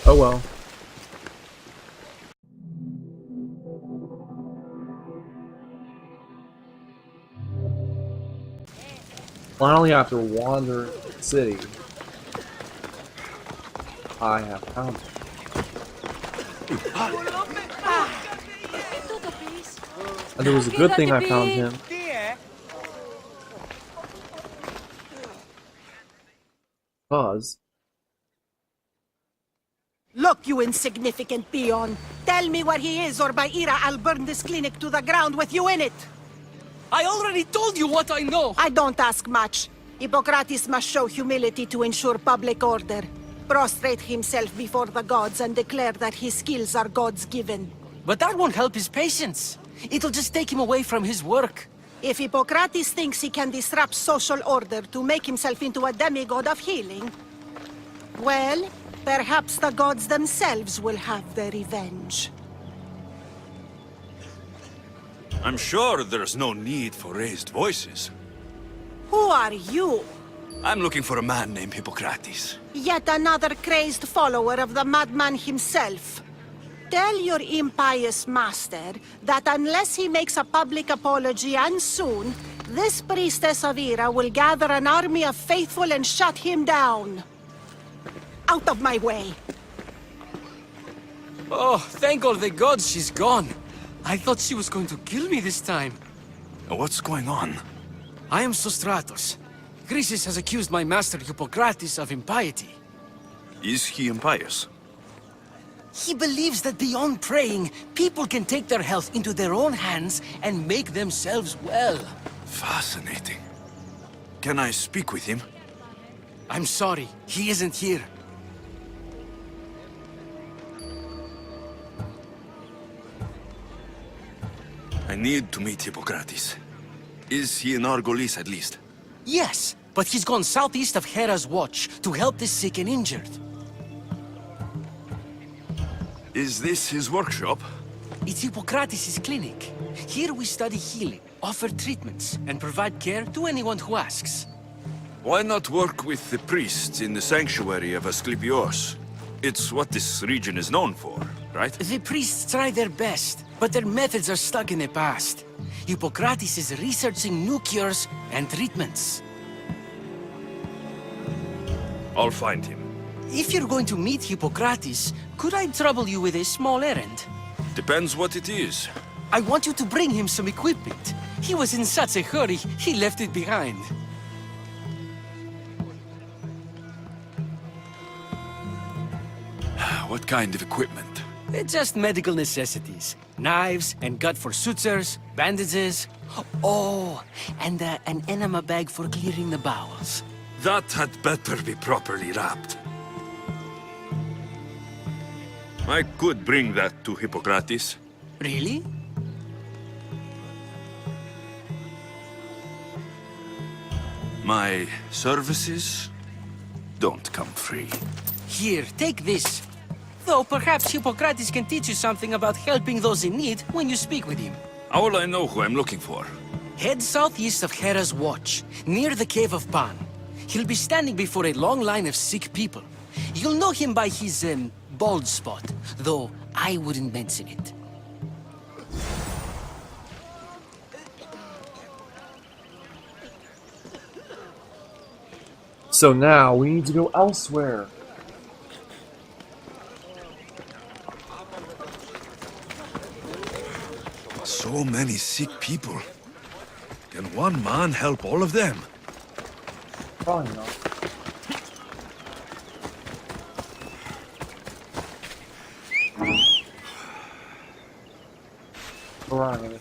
Oh well. Finally, after wandering the city, I have found it. And it was a good thing I found him. Because Look, you insignificant peon. Tell me where he is, or by Ira, I'll burn this clinic to the ground with you in it. I already told you what I know! I don't ask much. Hippokrates must show humility to ensure public order. Prostrate himself before the gods and declare that his skills are gods given. But that won't help his patients. It'll just take him away from his work. If Hippokrates thinks he can disrupt social order to make himself into a demigod of healing, well, perhaps the gods themselves will have their revenge. I'm sure there's no need for raised voices. Who are you? I'm looking for a man named Hippokrates. Yet another crazed follower of the madman himself. Tell your impious master that unless he makes a public apology, and soon, this priestess of Ira will gather an army of faithful and shut him down. Out of my way! Oh, thank all the gods she's gone. I thought she was going to kill me this time. What's going on? I am Sostratos. Chrysis has accused my master Hippokrates of impiety. Is he impious? He believes that beyond praying, people can take their health into their own hands and make themselves well. Fascinating. Can I speak with him? I'm sorry, he isn't here. I need to meet Hippokrates. Is he in Argolis at least? Yes, but he's gone southeast of Hera's Watch to help the sick and injured. Is this his workshop? It's Hippokrates' clinic. Here we study healing, offer treatments, and provide care to anyone who asks. Why not work with the priests in the sanctuary of Asclepios? It's what this region is known for, right? The priests try their best, but their methods are stuck in the past. Hippokrates is researching new cures and treatments. I'll find him. If you're going to meet Hippokrates, could I trouble you with a small errand? Depends what it is. I want you to bring him some equipment. He was in such a hurry, he left it behind. What kind of equipment? Just medical necessities. Knives and gut for sutures, bandages. Oh, and an enema bag for clearing the bowels. That had better be properly wrapped. I could bring that to Hippokrates. Really? My services don't come free. Here, take this. Though perhaps Hippokrates can teach you something about helping those in need when you speak with him. How will I know who I'm looking for? Head southeast of Hera's Watch, near the Cave of Pan. He'll be standing before a long line of sick people. You'll know him by his, bald spot, though I wouldn't mention it. so now we need to go elsewhere. So many sick people. Can one man help all of them? Probably not. Right.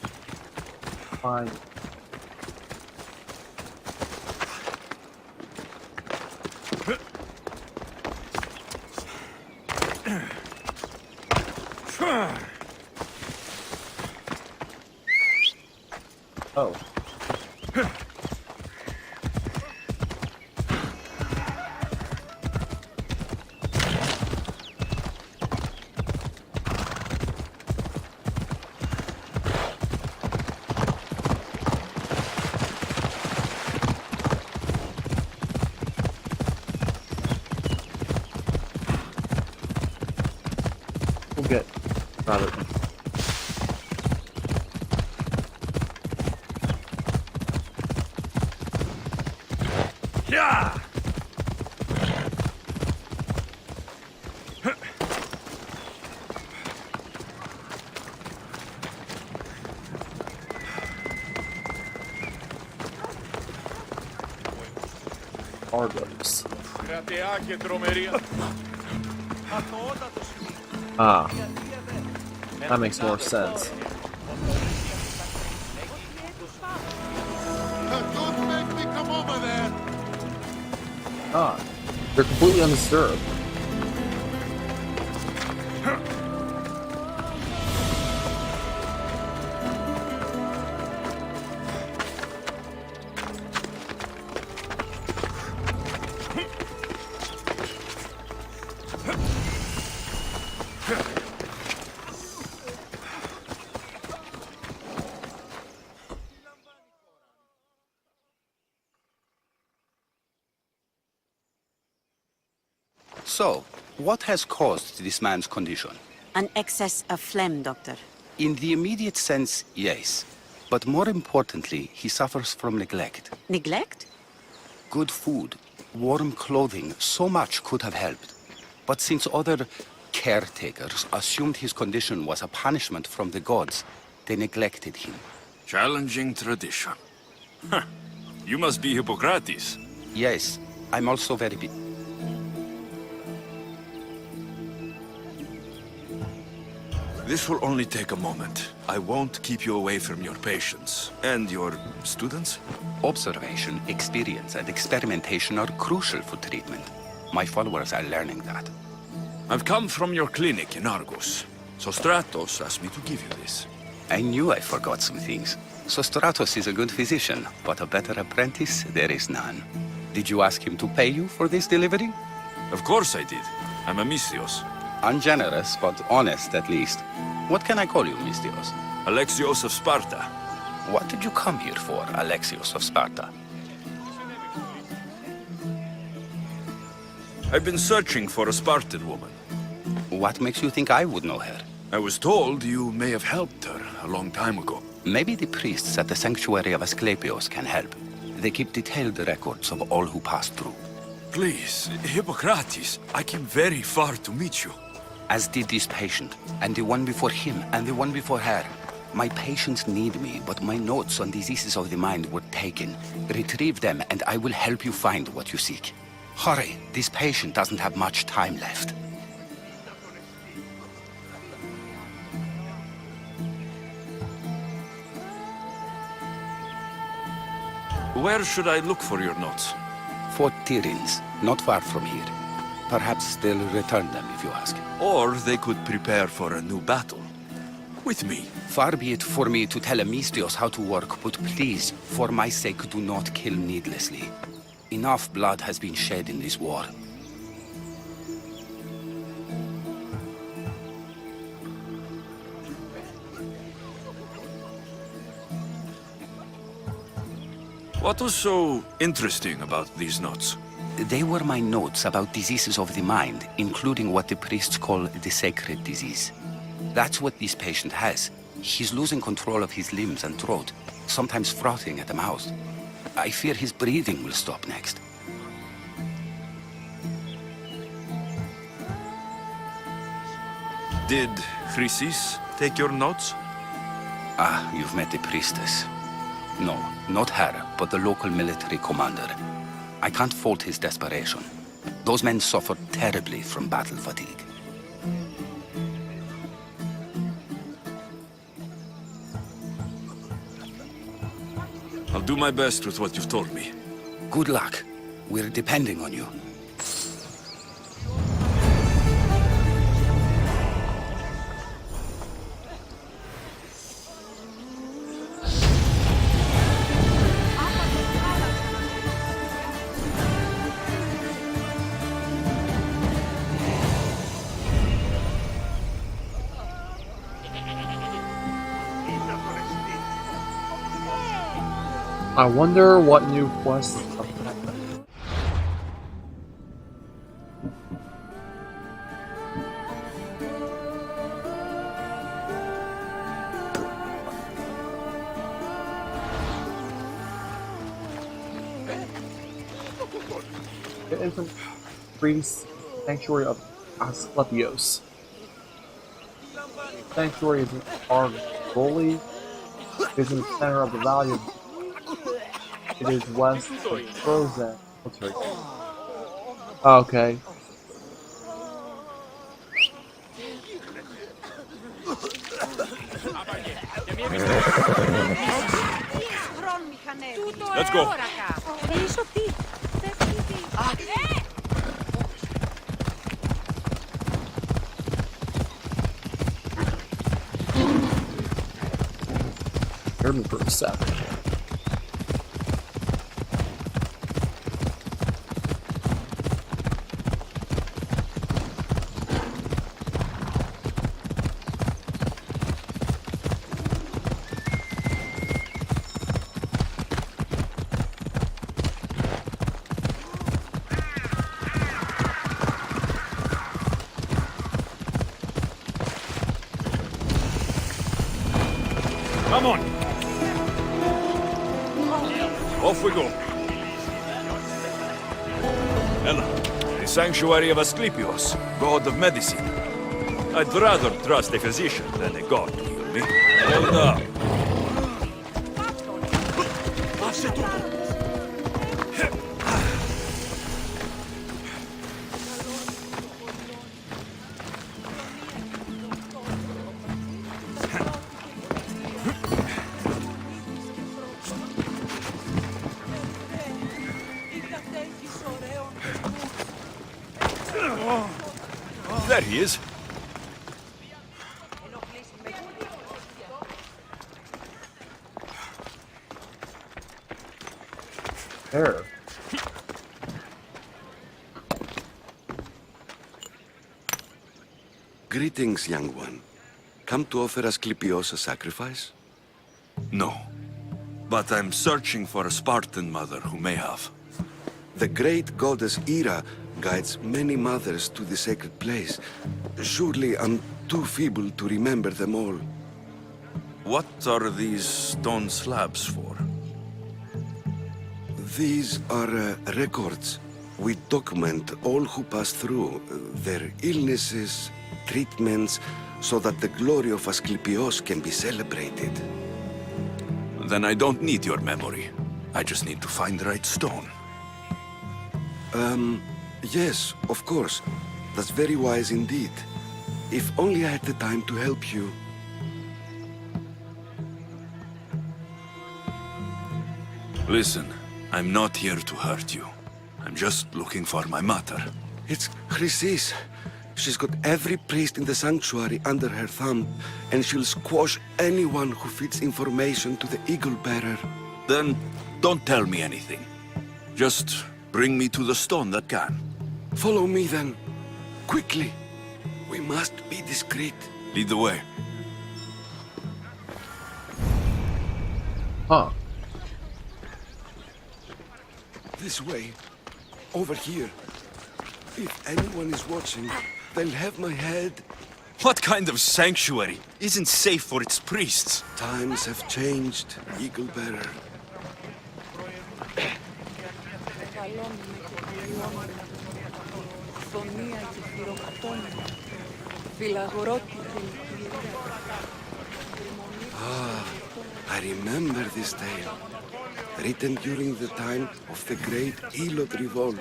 Fine. Oh. We'll get about it. Yeah! Argos. Ah, that makes more sense. Don't make me come over there. Ah, they're completely undisturbed. So, what has caused this man's condition? An excess of phlegm, Doctor. In the immediate sense, yes. But more importantly, he suffers from neglect. Neglect? Good food, warm clothing, so much could have helped. But since other caretakers assumed his condition was a punishment from the gods, they neglected him. Challenging tradition. Huh. You must be Hippokrates. Yes, I'm also very This will only take a moment. I won't keep you away from your patients. And your students? Observation, experience, and experimentation are crucial for treatment. My followers are learning that. I've come from your clinic in Argos. So Stratos asked me to give you this. I knew I forgot some things. Sostratos is a good physician, but a better apprentice there is none. Did you ask him to pay you for this delivery? Of course I did. I'm a Mystios. Ungenerous, but honest at least. What can I call you, Mystios? Alexios of Sparta. What did you come here for, Alexios of Sparta? I've been searching for a Spartan woman. What makes you think I would know her? I was told you may have helped her a long time ago. Maybe the priests at the sanctuary of Asclepios can help. They keep detailed records of all who passed through. Please, Hippokrates, I came very far to meet you. As did this patient, and the one before him, and the one before her. My patients need me, but my notes on diseases of the mind were taken. Retrieve them, and I will help you find what you seek. Hurry, this patient doesn't have much time left. Where should I look for your notes? Fort Tyrins, not far from here. Perhaps they'll return them if you ask. Or they could prepare for a new battle. With me. Far be it for me to tell a Mystios how to work, but please, for my sake, do not kill needlessly. Enough blood has been shed in this war. What was so interesting about these notes? They were my notes about diseases of the mind, including what the priests call the sacred disease. That's what this patient has. He's losing control of his limbs and throat, sometimes frothing at the mouth. I fear his breathing will stop next. Did Chrysis take your notes? Ah, you've met the priestess. No, not her, but the local military commander. I can't fault his desperation. Those men suffer terribly from battle fatigue. I'll do my best with what you've told me. Good luck. We're depending on you. I wonder what new quests. the infant priest sanctuary of Asclepios. The sanctuary is in Argoli. It is in the center of the valley. It is west of Trozen military. Okay. Let's go. German for a sec. Come on. Off we go. Ella, the sanctuary of Asclepios, god of medicine. I'd rather trust a physician than a god to heal me. Hold up. There he is. There. Greetings, young one. Come to offer Asclepios a sacrifice? No. But I'm searching for a Spartan mother who may have. The great goddess Ira guides many mothers to the sacred place. Surely I'm too feeble to remember them all. What are these stone slabs for? These are records. We document all who pass through, their illnesses, treatments, so that the glory of Asclepios can be celebrated. Then I don't need your memory. I just need to find the right stone. Yes, of course. That's very wise indeed. If only I had the time to help you. Listen, I'm not here to hurt you. I'm just looking for my mother. It's Chrysis. She's got every priest in the sanctuary under her thumb, and she'll squash anyone who feeds information to the Eagle Bearer. Then don't tell me anything. Just bring me to the stone that can. Follow me then. Quickly. We must be discreet. Lead the way. Huh. This way. Over here. If anyone is watching, they'll have my head. What kind of sanctuary isn't safe for its priests? Times have changed, Eagle Bearer. I remember this tale. Written during the time of the great Elot revolt.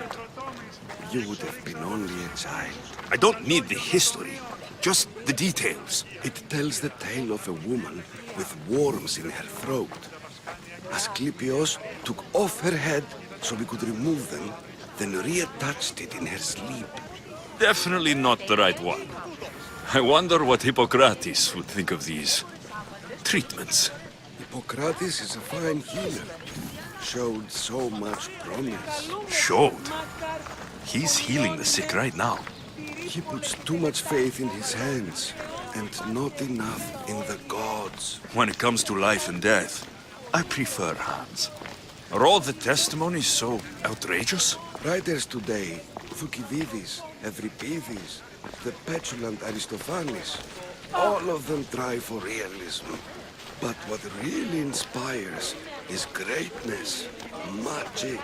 You would have been only a child. I don't need the history, just the details. It tells the tale of a woman with worms in her throat. Asclepios took off her head so we could remove them, then reattached it in her sleep. Definitely not the right one. I wonder what Hippokrates would think of these treatments. Hippokrates is a fine healer. Showed so much promise. Showed? He's healing the sick right now. He puts too much faith in his hands, and not enough in the gods. When it comes to life and death, I prefer hands. Are all the testimonies so outrageous? Writers today, Thucydides, Euripides, the petulant Aristophanes, all of them try for realism. But what really inspires is greatness, magic,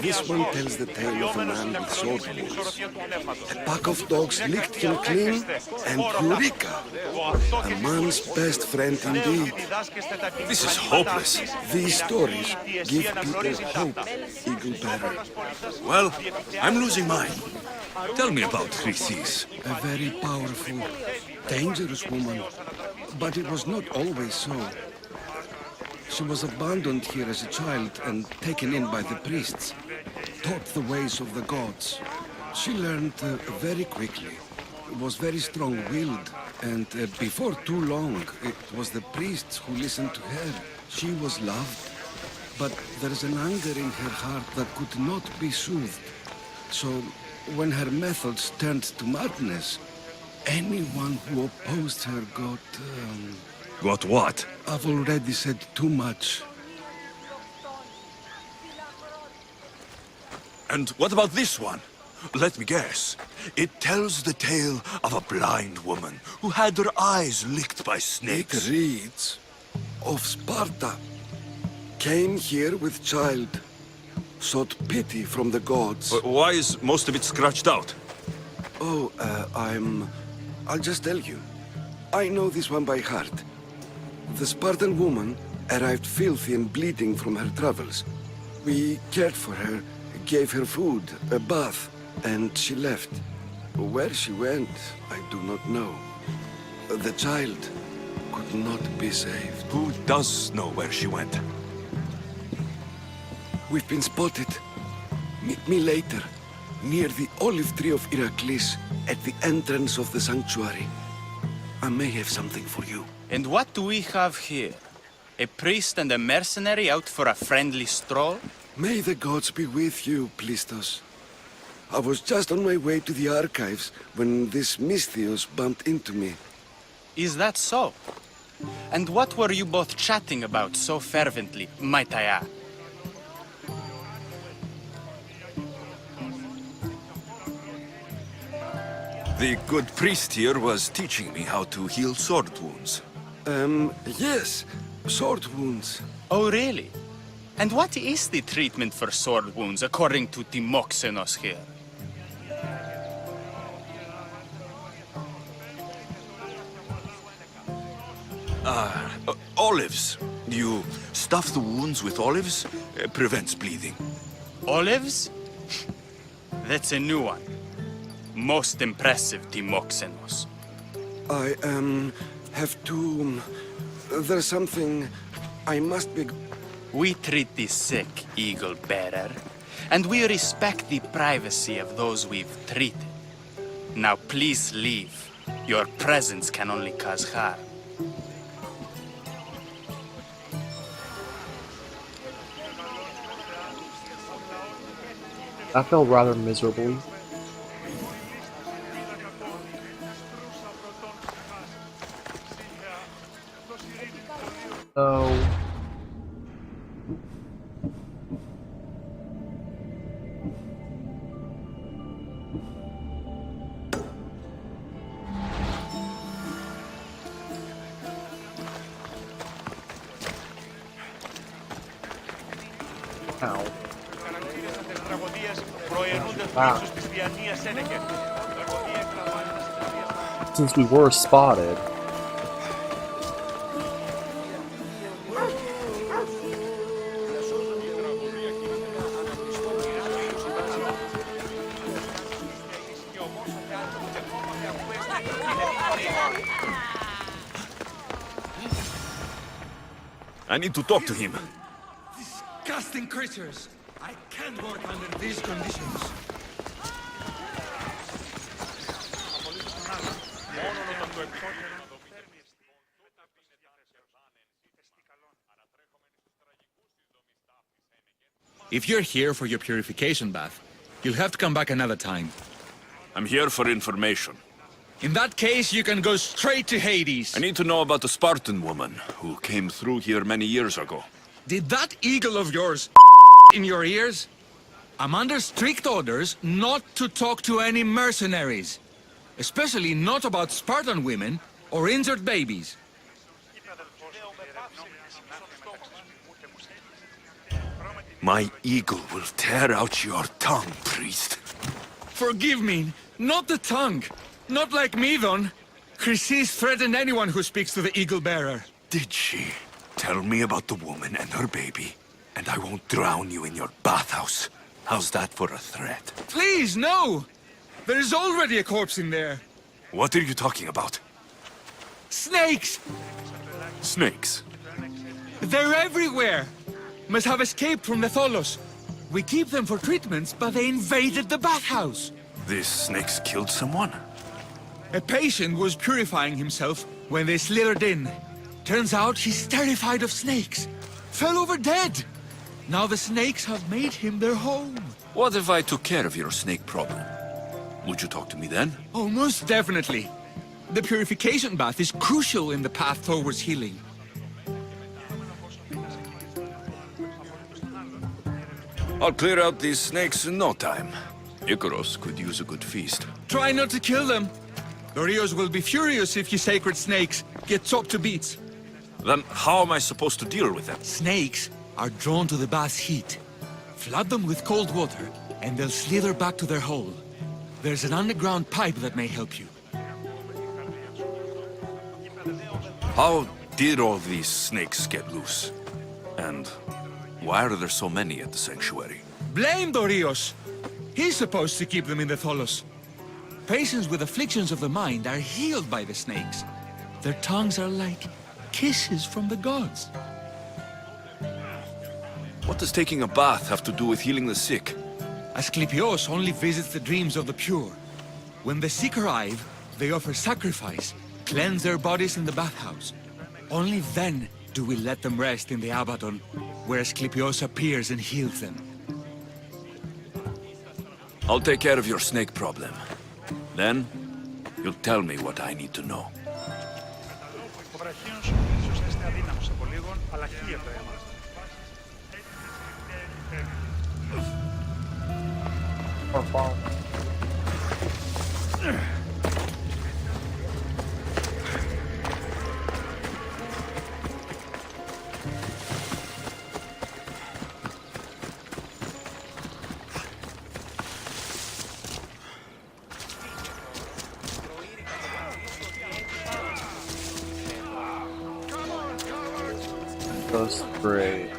This one tells the tale of a man with sword wounds. A pack of dogs licked him clean, and Eureka! A man's best friend indeed. This is hopeless. These stories give people hope, Eagle Bearer. Well, I'm losing mine. Tell me about Chrysis. A very powerful, dangerous woman. But it was not always so. She was abandoned here as a child and taken in by the priests, taught the ways of the gods. She learned very quickly, was very strong-willed, and before too long, it was the priests who listened to her. She was loved, but there is an anger in her heart that could not be soothed. So, when her methods turned to madness, anyone who opposed her got... Got what? I've already said too much. And what about this one? Let me guess. It tells the tale of a blind woman who had her eyes licked by It snakes. reads of Sparta. Came here with child. Sought pity from the gods. Why is most of it scratched out? Oh, I'll just tell you. I know this one by heart. The Spartan woman arrived filthy and bleeding from her travels. We cared for her, gave her food, a bath, and she left. Where she went, I do not know. The child could not be saved. Who does know where she went? We've been spotted. Meet me later, near the olive tree of Heracles, at the entrance of the sanctuary. I may have something for you. And what do we have here? A priest and a mercenary out for a friendly stroll? May the gods be with you, Plistos. I was just on my way to the archives when this Misthios bumped into me. Is that so? And what were you both chatting about so fervently, might I ask? The good priest here was teaching me how to heal sword wounds. Yes, sword wounds. Oh, really? And what is the treatment for sword wounds according to Timoxenos here? Olives. You stuff the wounds with olives, prevents bleeding. Olives? That's a new one. Most impressive, Timoxenos. I, have to... there's something... I must be... We treat the sick, Eagle Bearer, and we respect the privacy of those we've treated. Now please leave. Your presence can only cause harm. I felt rather miserably. So... Ow. Wow. Since we were spotted... I need to talk to him. Disgusting creatures! I can't work under these conditions. If you're here for your purification bath, you'll have to come back another time. I'm here for information. In that case, you can go straight to Hades. I need to know about the Spartan woman who came through here many years ago. Did that eagle of yours in your ears? I'm under strict orders not to talk to any mercenaries. Especially not about Spartan women or injured babies. My eagle will tear out your tongue, priest. Forgive me, not the tongue. Not like me, Don. Chrysis threatened anyone who speaks to the eagle bearer. Did she? Tell me about the woman and her baby, and I won't drown you in your bathhouse. How's that for a threat? Please, no! There is already a corpse in there. What are you talking about? Snakes! Snakes? They're everywhere! Must have escaped from the Tholos. We keep them for treatments, but they invaded the bathhouse. These snakes killed someone? A patient was purifying himself when they slithered in. Turns out he's terrified of snakes. Fell over dead. Now the snakes have made him their home. What if I took care of your snake problem? Would you talk to me then? Oh, most definitely. The purification bath is crucial in the path towards healing. I'll clear out these snakes in no time. Icaros could use a good feast. Try not to kill them. The Rios will be furious if you sacred snakes get chopped to bits. Then how am I supposed to deal with them? Snakes are drawn to the bath's heat. Flood them with cold water, and they'll slither back to their hole. There's an underground pipe that may help you. How did all these snakes get loose? And why are there so many at the sanctuary? Blame Dorios! He's supposed to keep them in the Tholos. Patients with afflictions of the mind are healed by the snakes. Their tongues are like kisses from the gods. What does taking a bath have to do with healing the sick? Asclepios only visits the dreams of the pure. When the sick arrive, they offer sacrifice, cleanse their bodies in the bathhouse. Only then do we let them rest in the Abaddon, where Asclepios appears and heals them. I'll take care of your snake problem. Then, you'll tell me what I need to know. Or fall. Those great.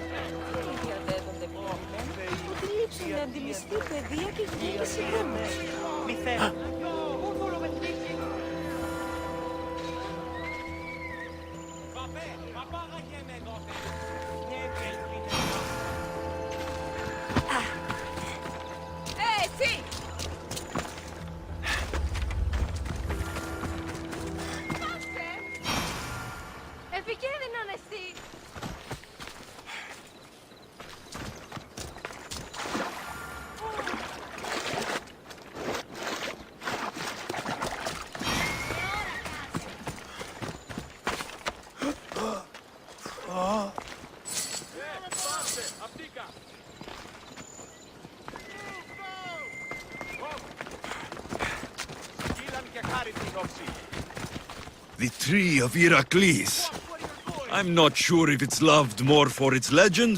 The Tree of Heracles. I'm not sure if it's loved more for its legend.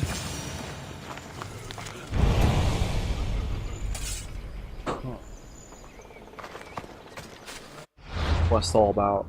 What's it all about?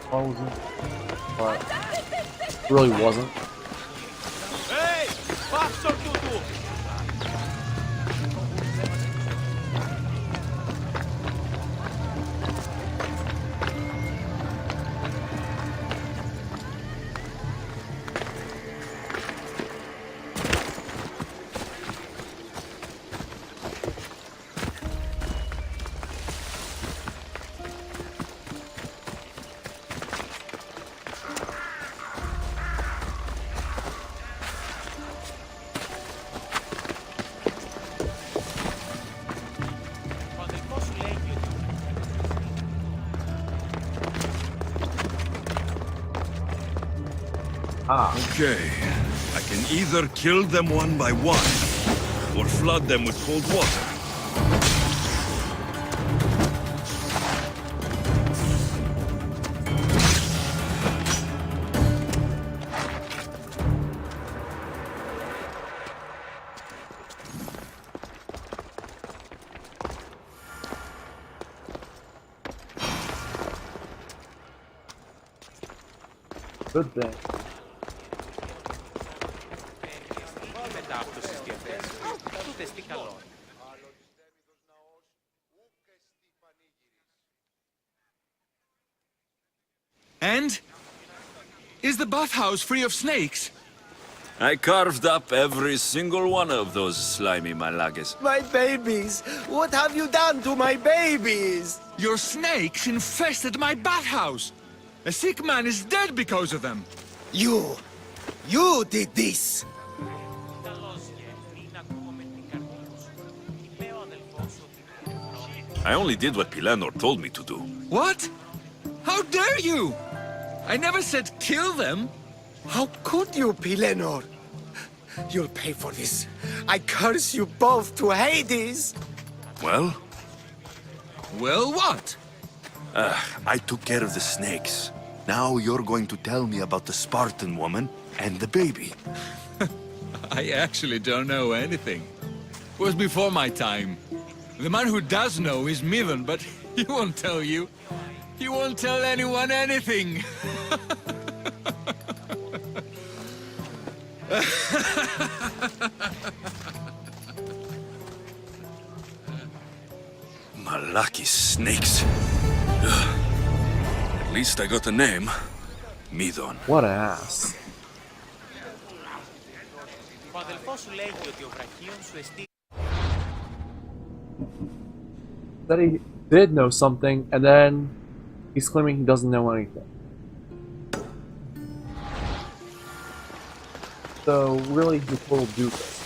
Frozen, but really wasn't. Hey! Passo tudo! Okay. I can either kill them one by one, or flood them with cold water. Good thing. And? Is the bathhouse free of snakes? I carved up every single one of those slimy malagas. My babies! What have you done to my babies? Your snakes infested my bathhouse! A sick man is dead because of them! You did this! I only did what Pilanor told me to do. What? How dare you? I never said kill them. How could you, Pilanor? You'll pay for this. I curse you both to Hades! Well? Well, what? I took care of the snakes. Now you're going to tell me about the Spartan woman and the baby. I actually don't know anything. It was before my time. The man who does know is Midon, but he won't tell you. He won't tell anyone anything. Malaki snakes. Ugh. At least I got a name. Midon. What an ass. That he did know something, and then he's claiming he doesn't know anything. So really, he's a total doofus.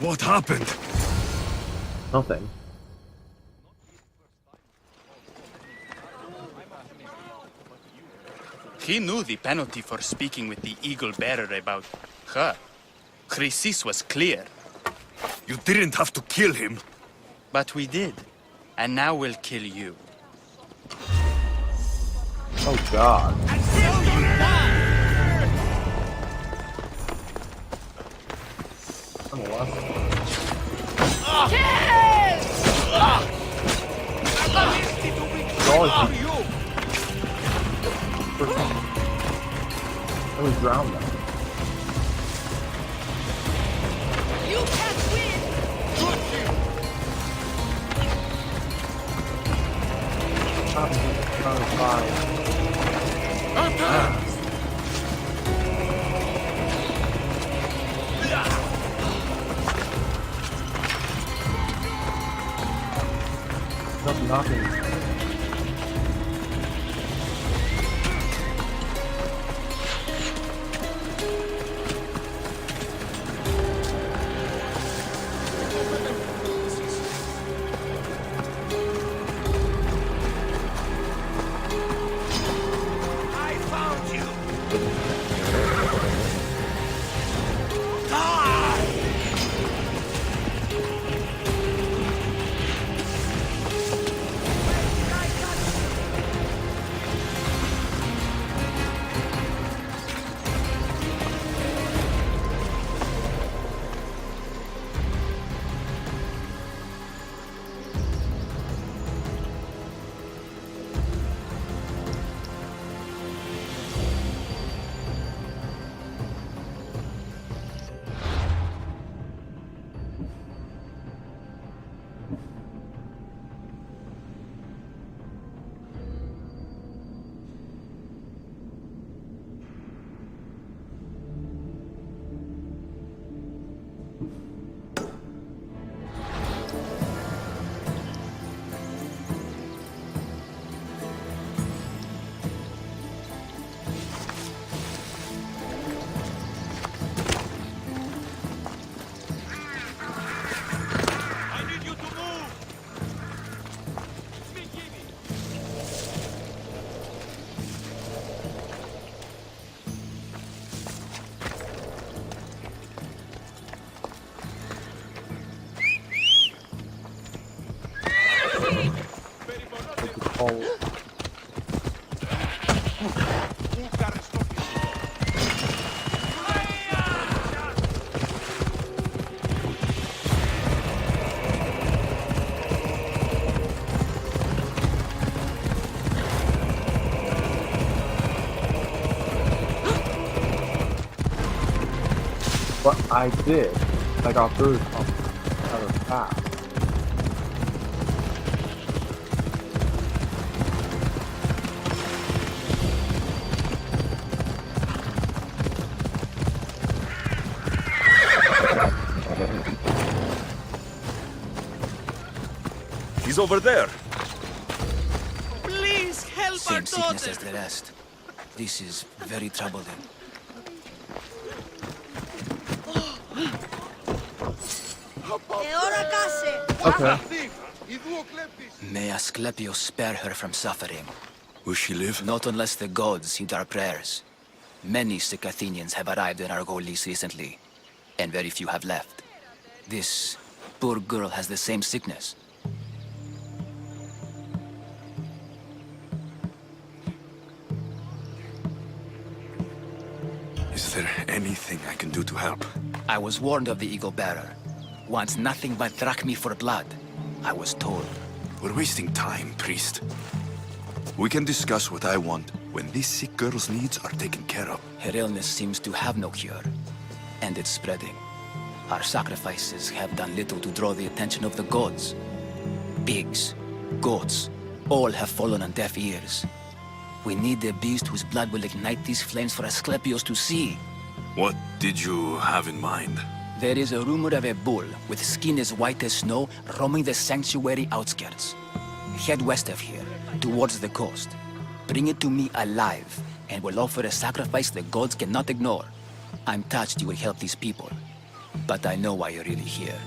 What happened? Nothing. He knew the penalty for speaking with the Eagle Bearer about her. Chrysis was clear. You didn't have to kill him. But we did. And now we'll kill you. Oh God. I'm lost. I was drowned now. You can't win! Nothing. But I did. I got through something rather fast. He's over there. Please help Same our sickness daughter. as the rest. This is very troubling. Okay. May Asclepius spare her from suffering. Will she live? Not unless the gods heed our prayers. Many sick Athenians have arrived in Argolis recently, and very few have left. This poor girl has the same sickness. Is there anything I can do to help? I was warned of the Eagle Bearer. Wants nothing but drachmi for blood. I was told. We're wasting time, priest. We can discuss what I want when this sick girl's needs are taken care of. Her illness seems to have no cure, and it's spreading. Our sacrifices have done little to draw the attention of the gods. Pigs, goats, all have fallen on deaf ears. We need a beast whose blood will ignite these flames for Asclepius to see. What did you have in mind? There is a rumor of a bull with skin as white as snow roaming the sanctuary outskirts. Head west of here, towards the coast. Bring it to me alive, and we'll offer a sacrifice the gods cannot ignore. I'm touched you will help these people, but I know why you're really here.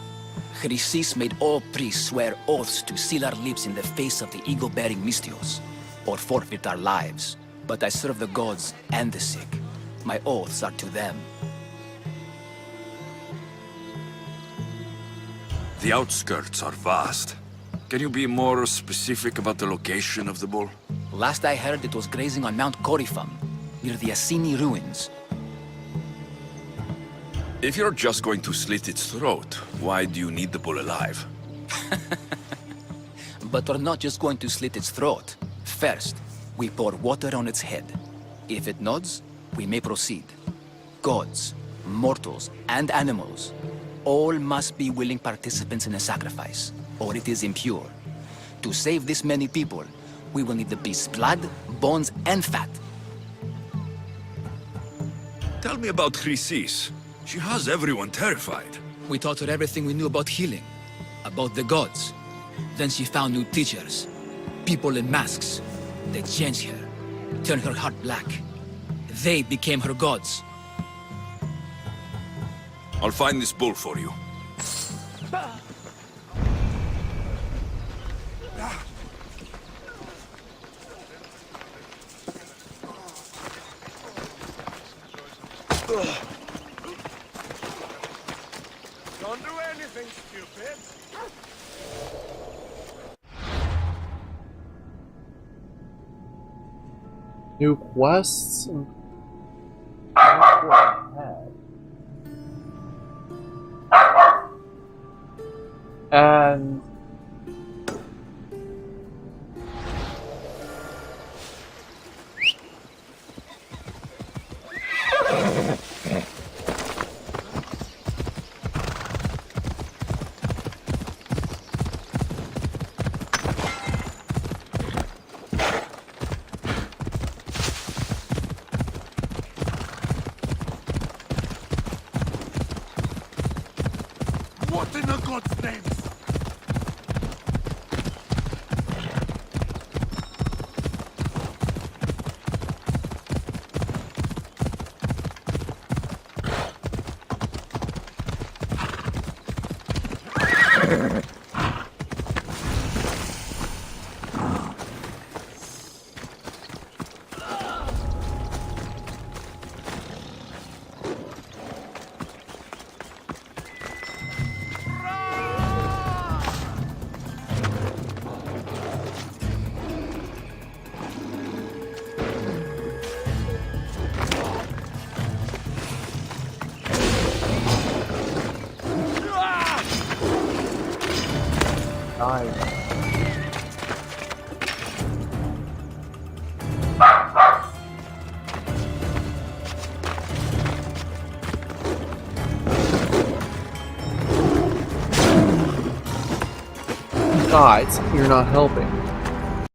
Chrysis made all priests swear oaths to seal our lips in the face of the eagle-bearing Mystios, or forfeit our lives. But I serve the gods and the sick. My oaths are to them. The outskirts are vast. Can you be more specific about the location of the bull? Last I heard, it was grazing on Mount Corifum, near the Assini ruins. If you're just going to slit its throat, why do you need the bull alive? But we're not just going to slit its throat. First, we pour water on its head. If it nods, we may proceed. Gods, mortals, and animals, all must be willing participants in a sacrifice, or it is impure. To save this many people, we will need the beast's blood, bones, and fat. Tell me about Chrysis. She has everyone terrified. We taught her everything we knew about healing, about the gods. Then she found new teachers, people in masks. They changed her, turned her heart black. They became her gods. I'll find this bull for you. Don't do anything stupid. New quests and ahead. And What in the God's name? Besides, you're not helping.